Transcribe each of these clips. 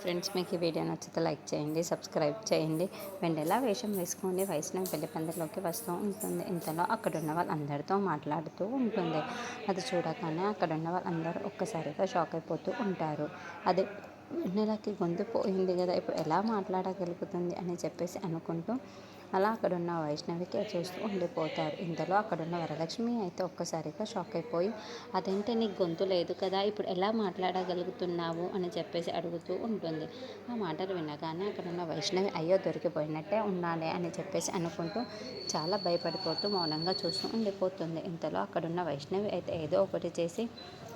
Friends, మీకు ఈ video నచ్చితే లైక్ చేయండి, సబ్స్క్రైబ్ చేయండి. వెన్నెల వేషం వేసుకొని వైష్ణవి పెళ్లి పందిరిలోకి వస్తూ ఉంటుంది. ఇంతలో అక్కడున్న వాళ్ళందరితో మాట్లాడుతూ ఉంటుంది. అది చూడగానే అక్కడున్న వాళ్ళందరూ ఒక్కసారిగా షాక్ అయిపోతూ ఉంటారు. అది వెన్నెలకి గొంతు పోయింది కదా, ఇప్పుడు ఎలా మాట్లాడగలుగుతుంది అని చెప్పేసి అనుకుంటూ అలా అక్కడున్న వైష్ణవికి చూస్తూ ఉండిపోతారు. ఇంతలో అక్కడున్న వరలక్ష్మి అయితే ఒక్కసారిగా షాక్ అయిపోయి, అదేంటి నీకు గొంతు లేదు కదా, ఇప్పుడు ఎలా మాట్లాడగలుగుతున్నావు అని చెప్పేసి అడుగుతూ ఉంటుంది. ఆ మాటలు వినగానే అక్కడున్న వైష్ణవి అయ్యో దొరికిపోయినట్టే ఉన్నానే అని చెప్పేసి అనుకుంటూ చాలా భయపడిపోతూ మౌనంగా చూస్తూ ఉండిపోతుంది. ఇంతలో అక్కడున్న వైష్ణవి అయితే ఏదో ఒకటి చేసి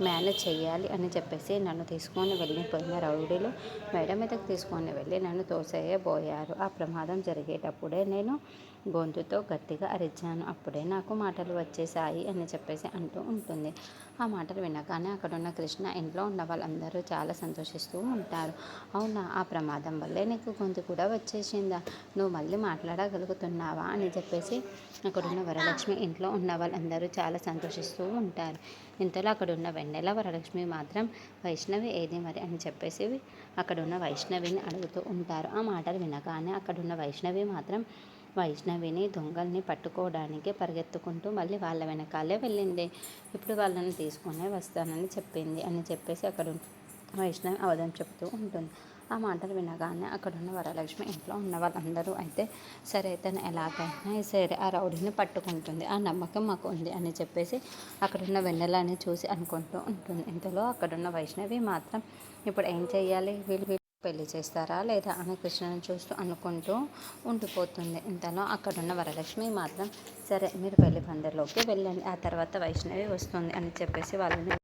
మేనేజ్ చెయ్యాలి అని చెప్పేసి నన్ను తీసుకొని వెళ్ళిపోయిన రౌడీలు మేడ మీదకి తీసుకొని వెళ్ళి నన్ను తోసేయబోయారు. ఆ ప్రమాదం జరిగేటప్పుడే నేను గొంతుతో గట్టిగా అరిచాను, అప్పుడే నాకు మాటలు వచ్చేసాయి అని చెప్పేసి అంటూ ఉంటుంది. ఆ మాటలు వినగానే అక్కడున్న కృష్ణ ఇంట్లో ఉన్న వాళ్ళందరూ చాలా సంతోషిస్తూ ఉంటారు. అవునా, ఆ ప్రమాదం వల్లే నీకు గొంతు కూడా వచ్చేసిందా, నువ్వు మళ్ళీ మాట్లాడగలుగుతున్నావా అని చెప్పేసి అక్కడున్న వరలక్ష్మి ఇంట్లో ఉన్న వాళ్ళందరూ చాలా సంతోషిస్తూ ఉంటారు. ఇంతలో అక్కడున్న వెన్నెల వరలక్ష్మి మాత్రం వైష్ణవి ఏది మరి అని చెప్పేసి అక్కడున్న వైష్ణవిని అడుగుతూ ఉంటారు. ఆ మాటలు వినగానే అక్కడున్న వైష్ణవి మాత్రం వైష్ణవిని దొంగల్ని పట్టుకోవడానికి పరిగెత్తుకుంటూ మళ్ళీ వాళ్ళ వెనకాలే వెళ్ళింది. ఇప్పుడు వాళ్ళని తీసుకునే వస్తానని చెప్పింది అని చెప్పేసి అక్కడ వైష్ణవి అవధం చెప్తూ ఉంటుంది. ఆ మాటలు వినగానే అక్కడున్న వరలక్ష్మి ఇంట్లో ఉన్న వాళ్ళందరూ అయితే సరే తను ఎలాగైనా సరే ఆ రౌడీని పట్టుకుంటుంది, ఆ నమ్మకం మాకు ఉంది అని చెప్పేసి అక్కడున్న వెన్నెలని చూసి అనుకుంటూ ఉంటుంది. ఇంతలో అక్కడున్న వైష్ణవి మాత్రం ఇప్పుడు ఏం చేయాలి, వీళ్ళు పెళ్లి చేస్తారా లేదా అని కృష్ణను చూస్తూ అనుకుంటూ ఉండిపోతుంది. ఇంతలో అక్కడున్న వరలక్ష్మి మాత్రం సరే మీరు పెళ్లి పందిరిలోకి వెళ్ళండి, ఆ తర్వాత వైష్ణవి వస్తుంది అని చెప్పేసి వాళ్ళని